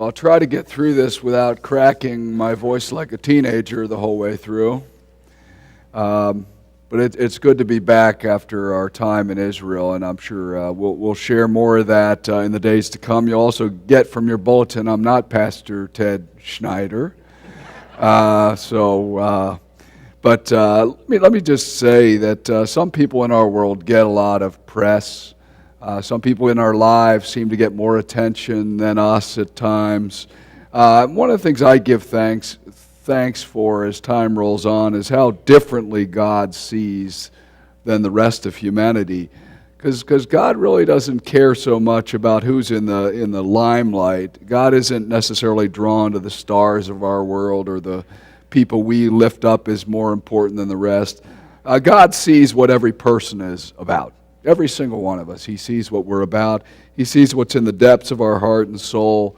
I'll try to get through this without cracking my voice like a teenager the whole way through. But it's good to be back after our time in Israel, and I'm sure we'll share more of that in the days to come. You'll also get from your bulletin, I'm not Pastor Ted Schneider. But let me just say that some people in our world get a lot of press. Some people in our lives seem to get more attention than us at times. One of the things I give thanks for as time rolls on is how differently God sees than the rest of humanity. Because God really doesn't care so much about who's in the limelight. God isn't necessarily drawn to the stars of our world or the people we lift up as more important than the rest. God sees what every person is about. Every single one of us. He sees what we're about. He sees what's in the depths of our heart and soul.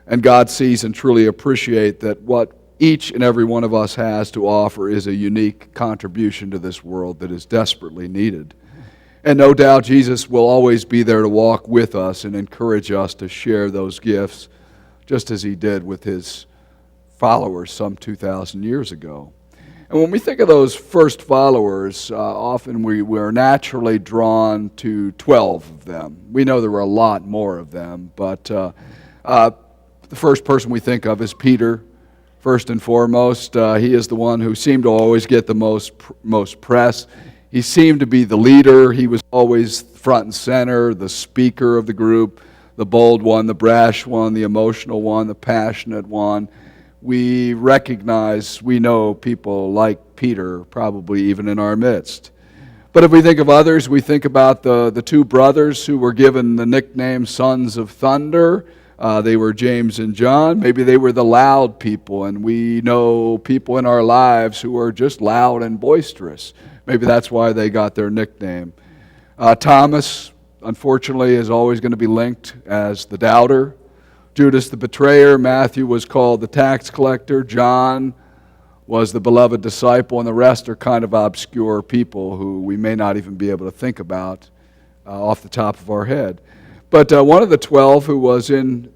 And God sees and truly appreciates that what each and every one of us has to offer is a unique contribution to this world that is desperately needed. And no doubt Jesus will always be there to walk with us and encourage us to share those gifts, just as He did with His followers some 2,000 years ago. And when we think of those first followers, often we're naturally drawn to 12 of them. We know there were a lot more of them, but the first person we think of is Peter. First and foremost, he is the one who seemed to always get the most press. He seemed to be the leader. He was always front and center, the speaker of the group, the bold one, the brash one, the emotional one, the passionate one. We know people like Peter probably even in our midst. But if we think of others, we think about the two brothers who were given the nickname Sons of Thunder. They were James and John. Maybe they were the loud people, and we know people in our lives who are just loud and boisterous. Maybe that's why they got their nickname. Thomas, unfortunately, is always going to be linked as the doubter. Judas the betrayer. Matthew was called the tax collector. John was the beloved disciple, and the rest are kind of obscure people who we may not even be able to think about off the top of our head. But one of the 12 who was in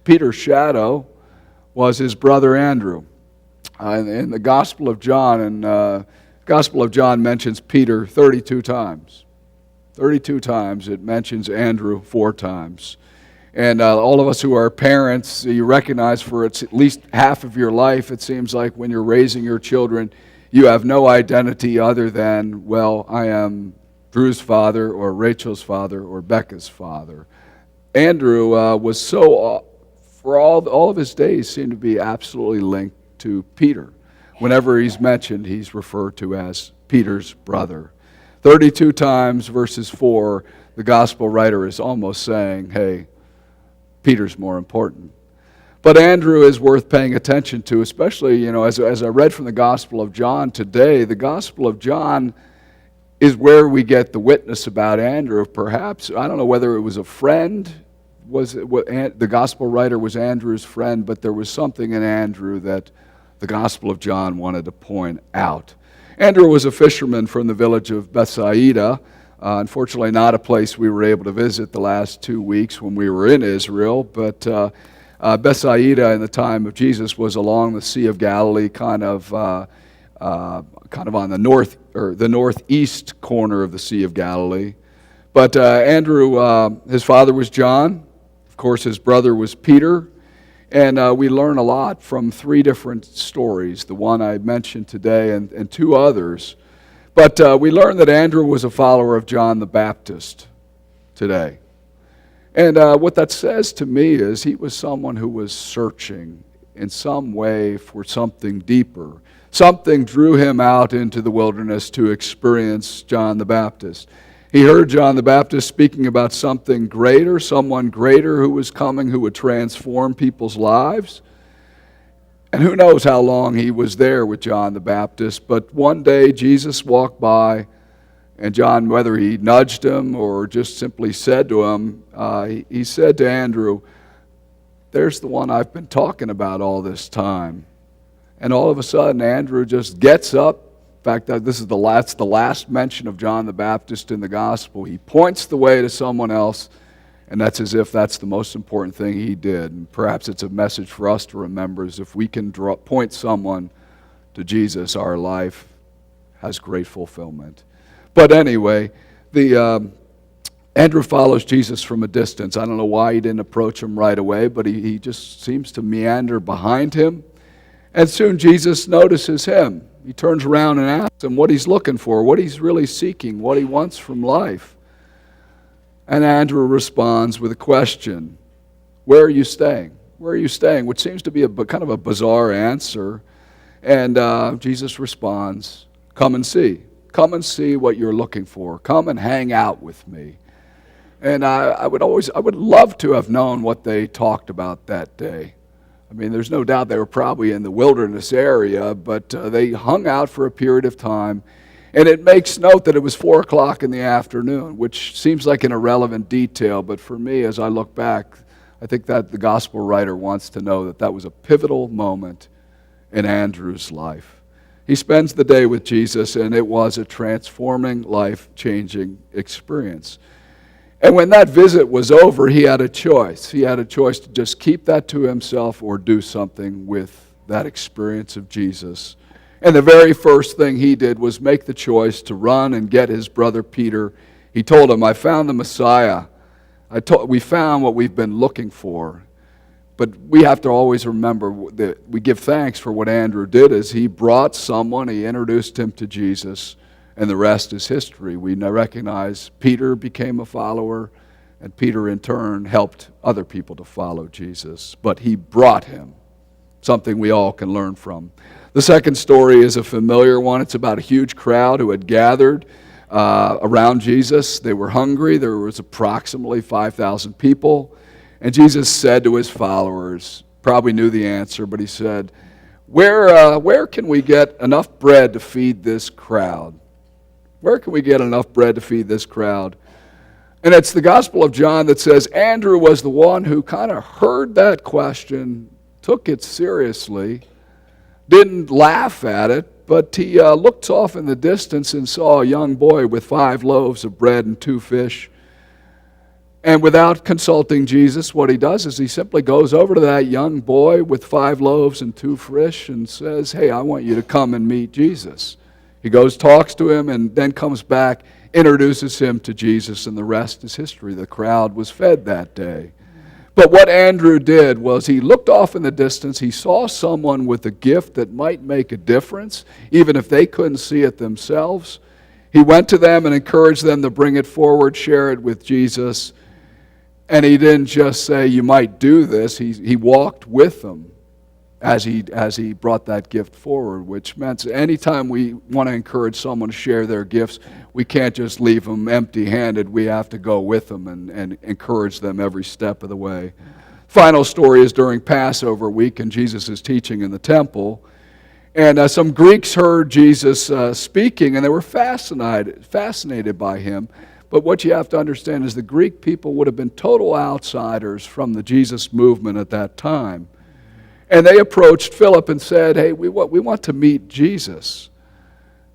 Peter's shadow was his brother Andrew. In the Gospel of John, Gospel of John mentions Peter 32 times. 32 times. It mentions Andrew 4 times. And all of us who are parents, you recognize for at least half of your life, it seems like when you're raising your children, you have no identity other than, well, I am Drew's father or Rachel's father or Becca's father. Andrew was for all of his days, seemed to be absolutely linked to Peter. Whenever he's mentioned, he's referred to as Peter's brother. 32 times verses 4, the gospel writer is almost saying, hey, Peter's more important. But Andrew is worth paying attention to, especially, as I read from the Gospel of John today. The Gospel of John is where we get the witness about Andrew. Perhaps, I don't know whether it was a friend, the Gospel writer was Andrew's friend, but there was something in Andrew that the Gospel of John wanted to point out. Andrew was a fisherman from the village of Bethsaida. Unfortunately, not a place we were able to visit the last 2 weeks when we were in Israel, but Bethsaida in the time of Jesus was along the Sea of Galilee, kind of on the northeast corner of the Sea of Galilee. But Andrew, his father was John. Of course, his brother was Peter. And we learn a lot from 3 different stories, the one I mentioned today and 2 others. But we learn that Andrew was a follower of John the Baptist today. And what that says to me is he was someone who was searching in some way for something deeper. Something drew him out into the wilderness to experience John the Baptist. He heard John the Baptist speaking about something greater, someone greater who was coming, who would transform people's lives. And who knows how long he was there with John the Baptist, but one day Jesus walked by, and John, whether he nudged him or just simply said to him, he said to Andrew, there's the one I've been talking about all this time. And all of a sudden, Andrew just gets up. In fact, this is the last mention of John the Baptist in the gospel. He points the way to someone else, And that's as if that's the most important thing he did. And perhaps it's a message for us to remember, is if we can point someone to Jesus, our life has great fulfillment. But anyway, Andrew follows Jesus from a distance. I don't know why he didn't approach him right away, but he just seems to meander behind him. And soon Jesus notices him. He turns around and asks him what he's looking for, what he's really seeking, what he wants from life. And Andrew responds with a question, "Where are you staying? Where are you staying?" Which seems to be kind of a bizarre answer. And Jesus responds, "Come and see. Come and see what you're looking for. Come and hang out with me." And I would love to have known what they talked about that day. I mean, there's no doubt they were probably in the wilderness area, but they hung out for a period of time. And it makes note that it was 4 o'clock in the afternoon, which seems like an irrelevant detail, but for me, as I look back, I think that the gospel writer wants to know that that was a pivotal moment in Andrew's life. He spends the day with Jesus, and it was a transforming, life-changing experience. And when that visit was over, he had a choice. He had a choice to just keep that to himself or do something with that experience of Jesus. And the very first thing he did was make the choice to run and get his brother Peter. He told him, "I found the Messiah. We found what we've been looking for." But we have to always remember that we give thanks for what Andrew did, is he brought someone, he introduced him to Jesus, and the rest is history. We now recognize Peter became a follower, and Peter in turn helped other people to follow Jesus. But he brought him, something we all can learn from. The second story is a familiar one. It's about a huge crowd who had gathered around Jesus. They were hungry. There was approximately 5,000 people. And Jesus said to his followers, probably knew the answer, but he said, where can we get enough bread to feed this crowd? Where can we get enough bread to feed this crowd? And it's the Gospel of John that says Andrew was the one who kind of heard that question, took it seriously, didn't laugh at it, but he looked off in the distance and saw a young boy with 5 loaves of bread and 2 fish. And without consulting Jesus, what he does is he simply goes over to that young boy with 5 loaves and 2 fish and says, "Hey, I want you to come and meet Jesus." He goes, talks to him, and then comes back, introduces him to Jesus, and the rest is history. The crowd was fed that day. But what Andrew did was he looked off in the distance. He saw someone with a gift that might make a difference, even if they couldn't see it themselves. He went to them and encouraged them to bring it forward, share it with Jesus. And he didn't just say, "You might do this." He walked with them as he brought that gift forward, which meant anytime we want to encourage someone to share their gifts, we can't just leave them empty-handed. We have to go with them and encourage them every step of the way. Final story is during Passover week, and Jesus is teaching in the temple. And some Greeks heard Jesus speaking, and they were fascinated by him. But what you have to understand is the Greek people would have been total outsiders from the Jesus movement at that time. And they approached Philip and said, "Hey, we want to meet Jesus."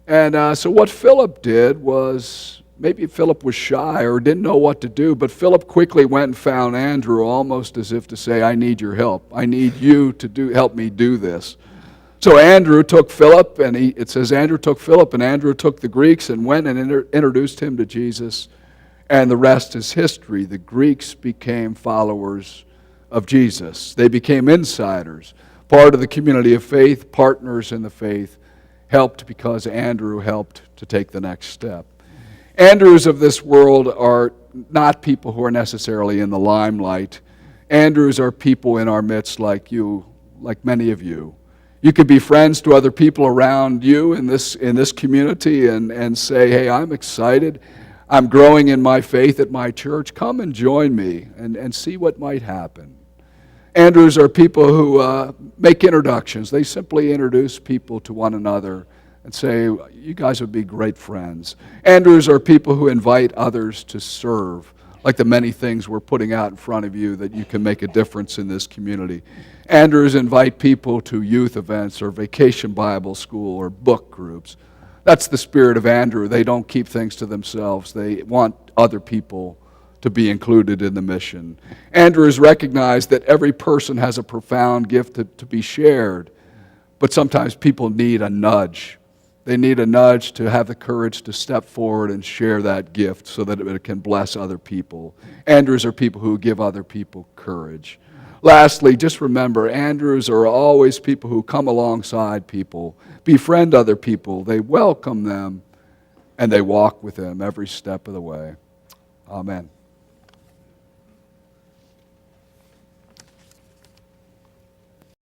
And so what Philip did was, maybe Philip was shy or didn't know what to do, but Philip quickly went and found Andrew, almost as if to say, "I need your help. I need you to help me do this." So Andrew took Philip, and it says Andrew took Philip, and Andrew took the Greeks and went and introduced him to Jesus, and the rest is history. The Greeks became followers of Jesus. They became insiders, part of the community of faith, partners in the faith, helped because Andrew helped to take the next step. Andrews of this world are not people who are necessarily in the limelight. Andrews are people in our midst like you, like many of you. You could be friends to other people around you in this community and say, "Hey, I'm excited. I'm growing in my faith at my church. Come and join me and see what might happen." Andrews are people who make introductions. They simply introduce people to one another and say, "You guys would be great friends." Andrews are people who invite others to serve, like the many things we're putting out in front of you that you can make a difference in this community. Andrews invite people to youth events or vacation Bible school or book groups. That's the spirit of Andrew. They don't keep things to themselves. They want other people to be included in the mission. Andrews recognized that every person has a profound gift to be shared, but sometimes people need a nudge. They need a nudge to have the courage to step forward and share that gift so that it can bless other people. Andrews are people who give other people courage. Lastly, just remember, Andrews are always people who come alongside people, befriend other people, they welcome them, and they walk with them every step of the way. Amen.